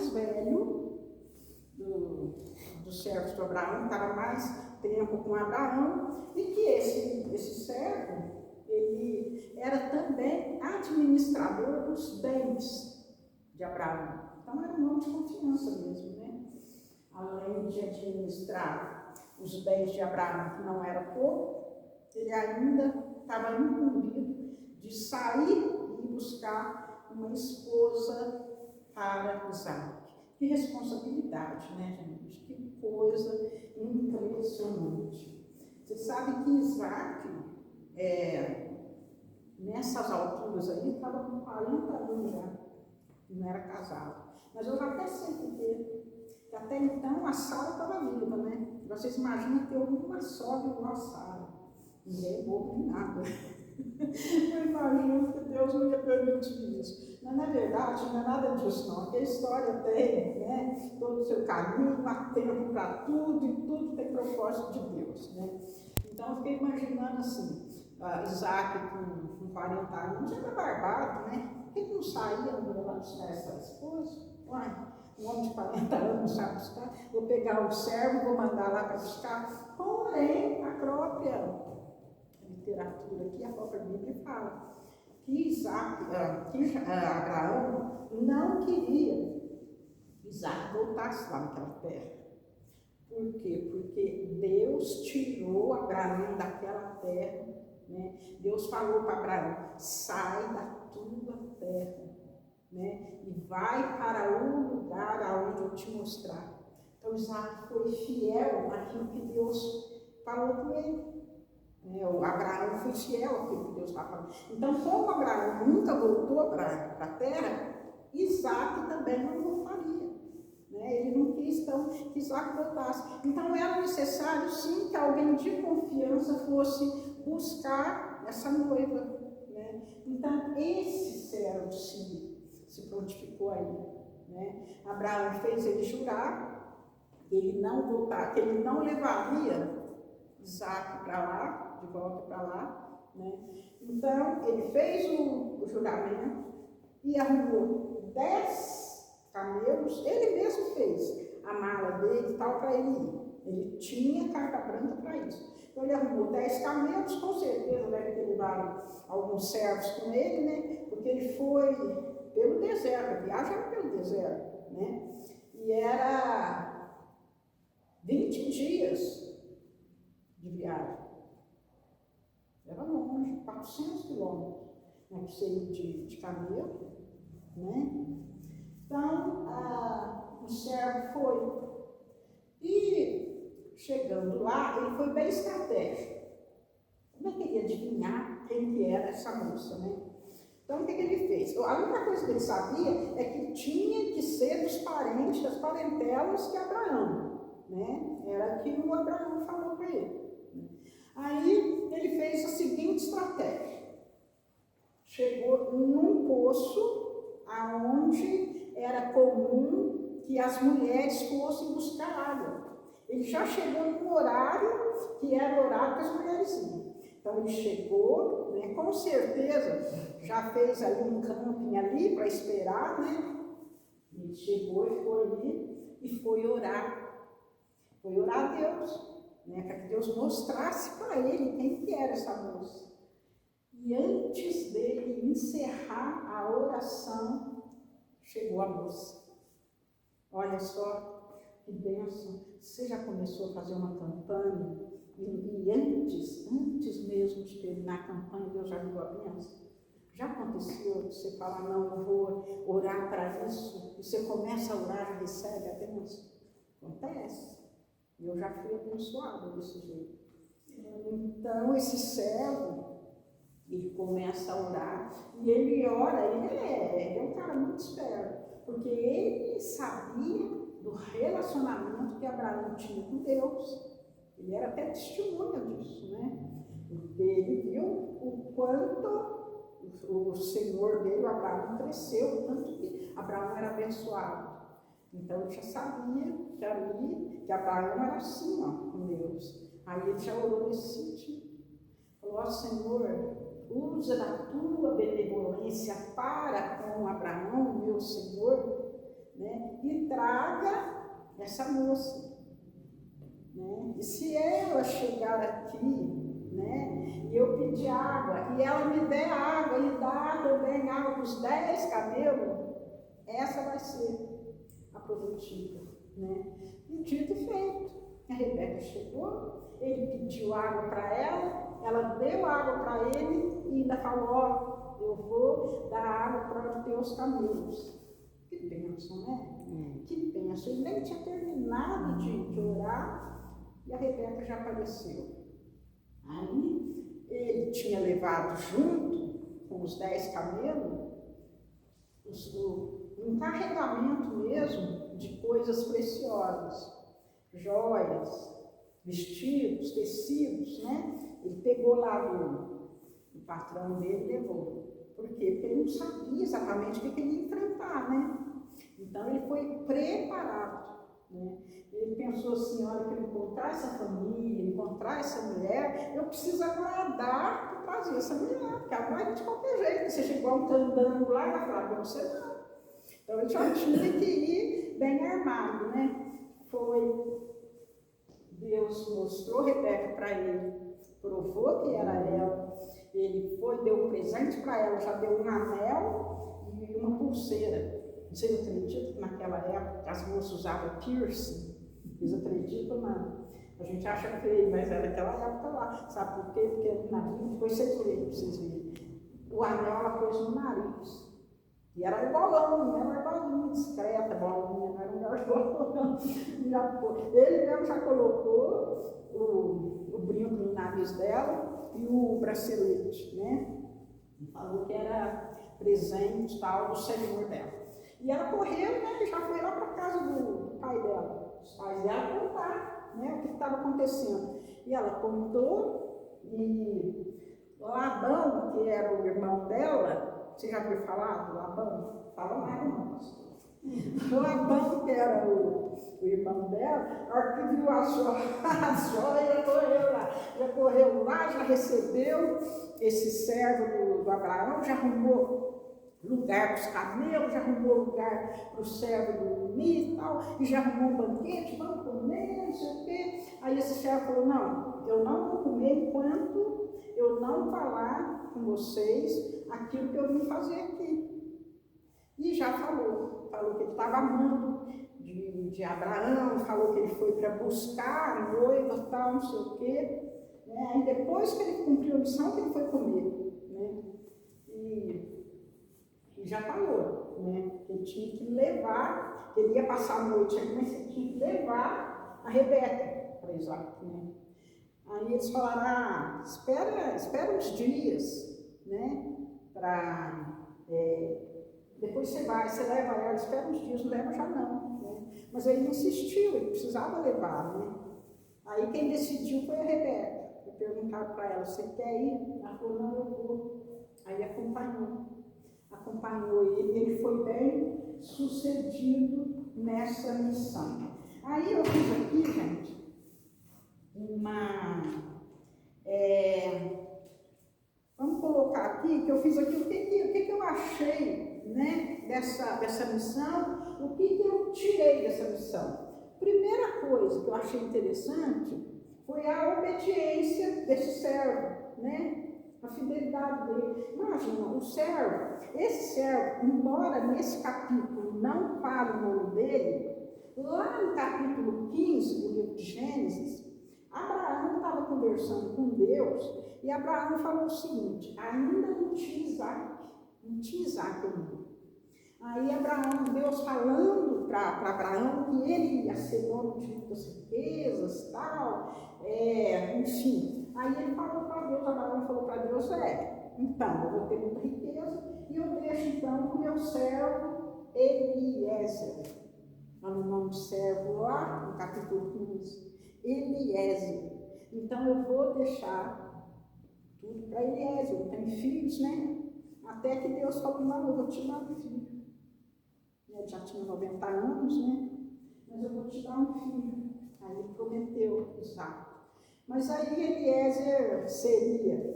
mais velho dos servos de Abraão, estava mais tempo com Abraão, e que esse servo, ele era também administrador dos bens de Abraão. Então era um homem de confiança mesmo, né? Além de administrar os bens de Abraão, que não era pouco, ele ainda estava incumbido de sair e buscar uma esposa para Isaac. Que responsabilidade, né, gente? Que coisa impressionante. Você sabe que Isaac, nessas alturas aí, estava com 40 anos já, não era casado. Mas eu já até sei porque até então a Sara estava viva, né? Vocês imaginam ter uma sogra igual a Sara. Ninguém é bobo nem nada. Eu imagino que Deus não ia permitir isso. Mas, na verdade, não é nada disso, não. Porque a história tem, né, todo o seu caminho, há tempo para tudo, e tudo tem propósito de Deus, né? Então, eu fiquei imaginando assim, Isaac com 40 anos, já era barbado, né? Por que não saía, não ia lá buscar essa esposa? Uai, um homem de 40 anos não sabe buscar, vou pegar o servo, vou mandar lá para buscar. Porém, a própria literatura aqui, a própria Bíblia fala que Abraão não queria que Isaac voltasse lá naquela terra. Por quê? Porque Deus tirou Abraão daquela terra, né? Deus falou para Abraão, sai da tua terra, né? E vai para o lugar aonde eu te mostrar. Então Isaac foi fiel naquilo que Deus falou com ele. O Abraão foi fiel àquilo que Deus estava falando. Então, como Abraão nunca voltou para a terra, Isaac também não voltaria. Né? Ele não quis então, que Isaac voltasse. Então, era necessário, sim, que alguém de confiança fosse buscar essa noiva. Né? Então, esse servo se prontificou aí. Né? Abraão fez ele jurar que ele não voltaria, que ele não levaria Isaac para lá, de volta para lá, né? Então, ele fez o juramento e arrumou 10 camelos, ele mesmo fez a mala dele e tal para ele ir. Ele tinha carta branca para isso. Então, ele arrumou 10 camelos, com certeza deve ter levado alguns servos com ele, né? Porque ele foi pelo deserto, a viagem era pelo deserto, né? E era 20 dias de viagem. Era longe, 400 quilômetros, né, que seria de camelo, né? Então, o servo foi. E, chegando lá, ele foi bem estratégico. Como é que ele ia adivinhar quem que era essa moça, né? Então, o que ele fez? A única coisa que ele sabia é que tinha que ser dos parentes, das parentelas de Abraão, né? Era aquilo que o Abraão falou para ele. Aí ele fez a seguinte estratégia. Chegou num poço aonde era comum que as mulheres fossem buscar água. Ele já chegou num horário que era o horário que as mulheres iam. Então ele chegou, né, com certeza já fez ali um camping ali para esperar, né? Ele chegou e foi ali e foi orar. Foi orar a Deus. Né, para que Deus mostrasse para ele quem que era essa moça. E antes dele encerrar a oração, chegou a moça. Olha só que bênção. Você já começou a fazer uma campanha e antes mesmo de terminar a campanha, Deus já deu a bênção? Já aconteceu de você falar, não, eu vou orar para isso, e você começa a orar e recebe a bênção? Acontece. Eu já fui abençoada desse jeito. Então, esse servo, ele começa a orar, e ele ora, ele é um cara muito esperto, porque ele sabia do relacionamento que Abraão tinha com Deus. Ele era até testemunha disso, né? Porque ele viu o quanto o Senhor dele, o Abraão, cresceu, tanto que Abraão era abençoado. Então, ele já sabia que Abraão era assim, ó, com Deus. Aí ele já orou nesse sentido. Falou, ó Senhor, usa da tua benevolência para com Abraão, meu Senhor, né, e traga essa moça. Né? E se ela chegar aqui, né, e eu pedir água, e ela me der água, e dar também água para os 10 camelos, essa vai ser a prometida. Né? E dito e feito. A Rebeca chegou, ele pediu água para ela deu água para ele e ainda falou, ó, eu vou dar água para os teus camelos. Que bênção, né? Que bênção. Ele nem tinha terminado de orar e a Rebeca já apareceu. Aí ele tinha levado junto com os 10 camelos um carregamento mesmo de coisas preciosas, joias, vestidos, tecidos, né? Ele pegou lá o patrão dele e levou. Por quê? Porque ele não sabia exatamente o que ele ia enfrentar, né? Então ele foi preparado, né? Ele pensou assim, olha, para eu encontrar essa família, encontrar essa mulher, eu preciso agradar para trazer essa mulher, porque ela vai de qualquer jeito, você chegou um candango lá e vai falar para você não. Então ele já tinha que ir bem armado, né? Deus mostrou Rebeca para ele, provou que era ela, ele foi, deu um presente para ela, já deu um anel e uma pulseira. Vocês acreditam que naquela época as moças usavam piercing? Vocês acreditam, não? A gente acha feio, mas era aquela época lá. Sabe por quê? Porque na Bíblia, depois vocês leram, vocês verem. O anel ela pôs no nariz. E era igualão, não era igualzinho, discreta, bolinha, não era um gargolão. Ele mesmo já colocou o brinco no nariz dela e o bracelete, né? E falou que era presente tal do Senhor dela. E ela correu, né? E já foi lá para a casa do pai dela. Os pais dela contaram, né? O que estava acontecendo. E ela contou, e Labão, que era o irmão dela, você já ouviu falar do Labão? Fala mais, irmão. O Labão, que era o irmão dela, a hora que viu a joia, já correu lá, já recebeu esse servo do Abraão, já arrumou lugar para os camelos, já arrumou lugar para o servo dormir e tal, e já arrumou um banquete, vamos comer, não sei o quê. Aí esse servo falou, não, eu não vou comer enquanto eu não falar com vocês aquilo que eu vim fazer aqui. E já falou que ele estava amando de Abraão, falou que ele foi para buscar a noiva e tal, não sei o quê. Né? Aí depois que ele cumpriu a missão, que ele foi comer. Né? E já falou, né? Que ele tinha que levar, que ele ia passar a noite aqui, mas ele tinha que levar a Rebeca para Isaac. Né? Aí eles falaram, espera uns dias, né? Depois você leva ela, espera uns dias, não leva já não. Né? Mas ele insistiu, ele precisava levar, né? Aí quem decidiu foi a Rebeca. Perguntaram para ela, você quer ir? Ela falou, não, eu vou. Aí acompanhou ele foi bem sucedido nessa missão. Aí eu fiz aqui, gente, vamos colocar aqui, que eu fiz aqui, o que eu achei, né, dessa missão, o que eu tirei dessa missão. Primeira coisa que eu achei interessante foi a obediência desse servo, né? A fidelidade dele. Imagina, esse servo, embora nesse capítulo não fale o nome dele, lá no capítulo 15 do livro de Gênesis, Abraão estava conversando com Deus e Abraão falou o seguinte, ainda não tinha Isaac ainda. Aí Deus falando para Abraão que ele ia ser dono de muitas riquezas, tal, enfim. Aí ele falou para Deus, Abraão falou para Deus, então, eu vou ter muita riqueza e eu deixo então o meu servo Eliezer. Olha o nome do servo lá no capítulo 15. Eliezer. Então eu vou deixar tudo para Eliezer. Eu tenho filhos, né? Até que Deus falou, não, eu vou te dar um filho. Ele já tinha 90 anos, né? Mas eu vou te dar um filho. Aí ele prometeu Isaac. Mas aí Eliezer seria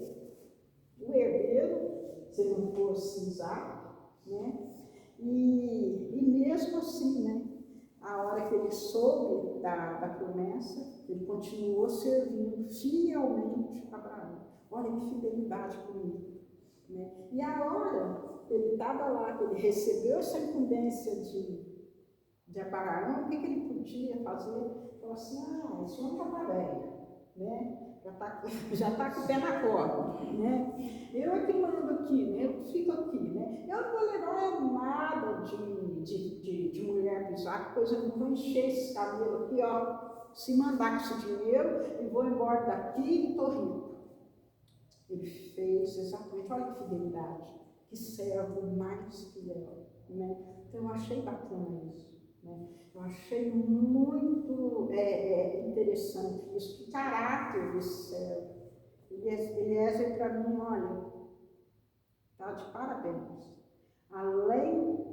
o herdeiro, se não fosse Isaac, né? E mesmo assim, né, a hora que ele soube da promessa, ele continuou servindo fielmente a Abraão. Olha que fidelidade comigo. Né? E a hora ele estava lá, ele recebeu essa incumbência de Abraão, o que ele podia fazer? Falou assim, esse homem já está velho, né? Já tá com o pé na corda, né? Eu é que mando aqui, né? Eu fico aqui, né? Eu não vou levar nada de mulher para Isaac, pois eu não vou encher esse camelo aqui, ó. Se mandar com esse dinheiro, eu vou embora daqui e estou rico. Ele fez exatamente, olha que fidelidade, que servo mais fiel, né? Então eu achei bacana isso, né? Eu achei muito interessante isso, que caráter desse servo. Eliezer, para mim, olha, tá de parabéns. Além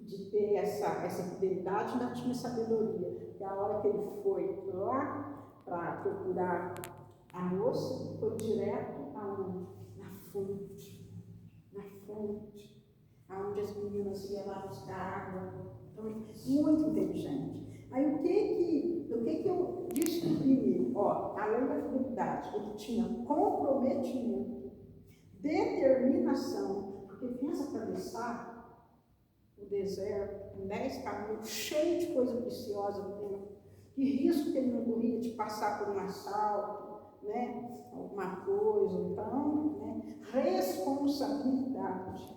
de ter essa fidelidade, ainda tinha sabedoria. E a hora que ele foi lá para procurar a moça, foi direto aonde? Na fonte. Na fonte. Aonde as meninas iam lá buscar água. Então, muito inteligente. Aí o que eu descobri? Ó, além da fidelidade, ele tinha comprometimento, determinação, porque pensa atravessar o deserto com 10 caminhos, cheio de coisa preciosa dentro. Que risco que ele não corria de passar por um assalto, né? Alguma coisa. Então, né? Responsabilidade,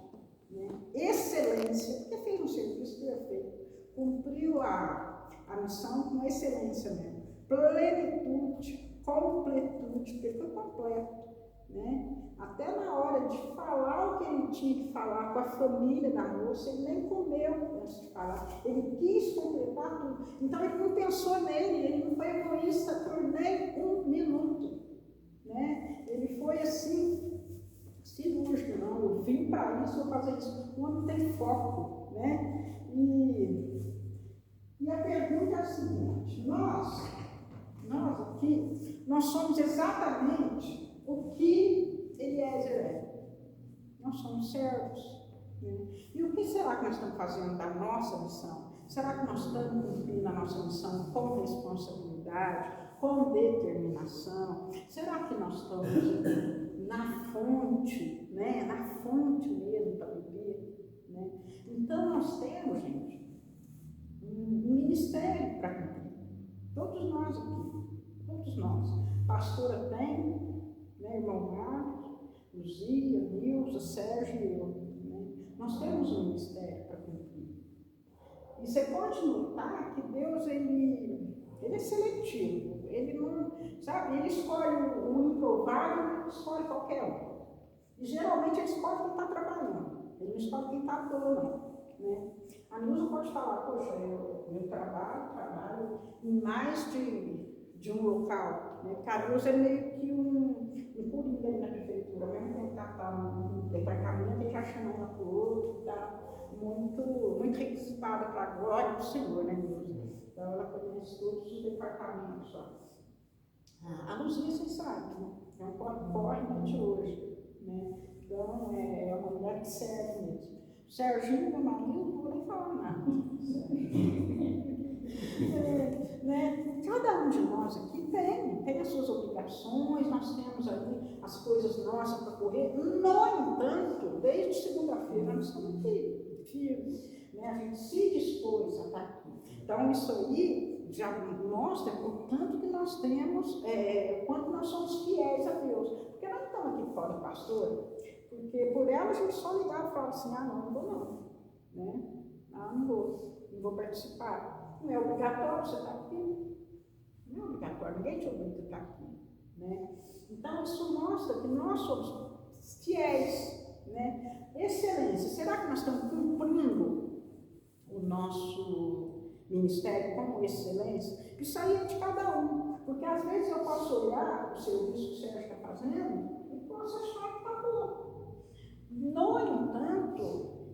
né? Excelência, porque fez um serviço perfeito, cumpriu a missão com excelência mesmo. Plenitude, completude, porque foi completo, né? Até na hora de falar o que ele tinha que falar com a família da moça, ele nem comeu antes de falar, ele quis completar tudo. Então ele não pensou nele, ele não foi egoísta por nem um minuto, né? Ele foi assim, cirúrgico, não, eu vim para isso, vou fazer isso. O homem tem foco, né? E a pergunta é a seguinte: nós aqui, nós somos exatamente o que Eliezer é. Nós somos servos. Né? E o que será que nós estamos fazendo da nossa missão? Será que nós estamos cumprindo a nossa missão com responsabilidade, com determinação? Será que nós estamos na fonte, né? Na fonte mesmo para beber? Né? Então nós temos, gente, um ministério para cumprir. Todos nós aqui, todos nós. Pastora tem, né, irmão Marcos, Luzia, Nilza, Sérgio e eu. Né? Nós temos um ministério para cumprir. E você pode notar que Deus, ele é seletivo. Ele não, sabe, ele escolhe um improvável, ele escolhe qualquer um. E geralmente ele escolhe quem está trabalhando. Ele não escolhe quem está à toa, não. Né? A Nilza pode falar, poxa, eu trabalho em mais de um local. Né? Porque a Nilza é meio que um coringa ali na prefeitura, mesmo que ele está no departamento, ele já chama um para o outro, está muito requisitada para a glória do Senhor, né, Nilza? Então ela conhece todos os departamentos. A Luzia, vocês sabem, né? É um corre de hoje. Né? Então é uma mulher que serve mesmo. Serginho, meu marido, não vou nem falar nada. Né? Cada um de nós aqui tem as suas obrigações, nós temos aí as coisas nossas para correr. No entanto, desde segunda-feira nós estamos aqui, firmes. Né? A gente se dispôs a estar aqui. Então, isso aí já mostra o tanto que nós temos, quanto nós somos fiéis a Deus. Porque nós estamos aqui fora do pastor. Porque por ela a gente só ligava e falava assim, não vou não, né? Não vou participar. Não é obrigatório você estar aqui. Não é obrigatório, ninguém te obriga a estar aqui. Né? Então isso mostra que nós somos fiéis. Né? Excelência, será que nós estamos cumprindo o nosso ministério com excelência? Isso aí é de cada um. Porque às vezes eu posso olhar o serviço que o Sérgio está fazendo e posso achar que está bom. No entanto,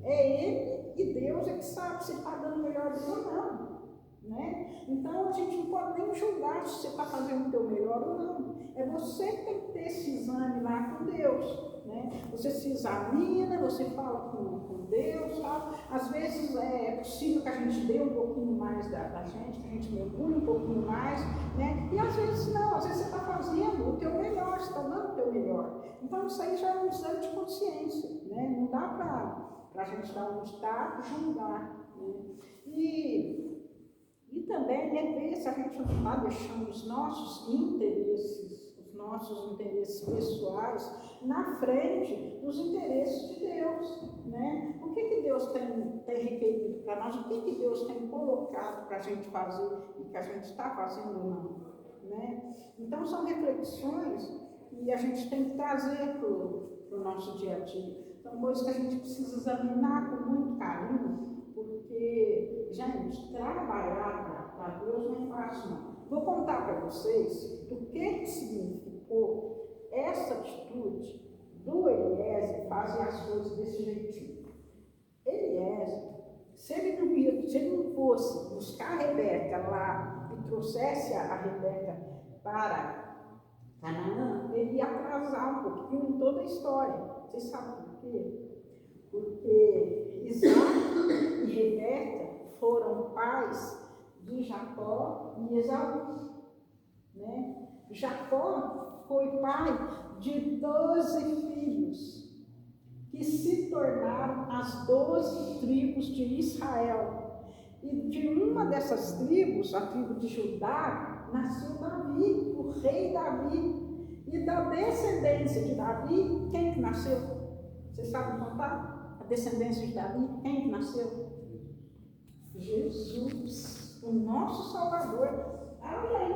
é Ele e Deus é que sabe se está dando melhor do que não. né? Então a gente não pode nem julgar se você está fazendo o teu melhor ou não. É você que tem que ter esse exame lá com Deus, né? Você se examina, você fala com Deus, sabe? Às vezes é possível que a gente dê um pouquinho mais da gente, que a gente mergulhe um pouquinho mais, né? E às vezes não, às vezes você está fazendo o teu melhor, você está dando o teu melhor. Então isso aí já é um exame de consciência, né? Não dá para a gente dar um estado e julgar, né? E também é ver se a gente não está deixando os nossos interesses pessoais na frente dos interesses de Deus, né? O que Deus tem requerido para nós, o que Deus tem colocado para a gente fazer e que a gente está fazendo ou não, né? Então são reflexões que a gente tem que trazer para o nosso dia a dia. São coisas que a gente precisa examinar com muito carinho, porque, gente, trabalhar para Deus não é fácil, não. Vou contar para vocês o que significou essa atitude do Eliezer fazer as coisas desse jeitinho. Eliezer, se ele não fosse buscar a Rebeca lá e trouxesse a Rebeca para Canaã, ele ia atrasar um pouquinho em toda a história. Vocês sabem por quê? Porque Isaac e Rebeca foram pais de Jacó e Esaú, né? Jacó foi pai de 12 filhos, que se tornaram as 12 tribos de Israel. E de uma dessas tribos, a tribo de Judá, nasceu Davi, o rei Davi. E da descendência de Davi, quem que nasceu? Vocês sabem contar? A descendência de Davi, quem que nasceu? Jesus, o nosso Salvador. Olha aí.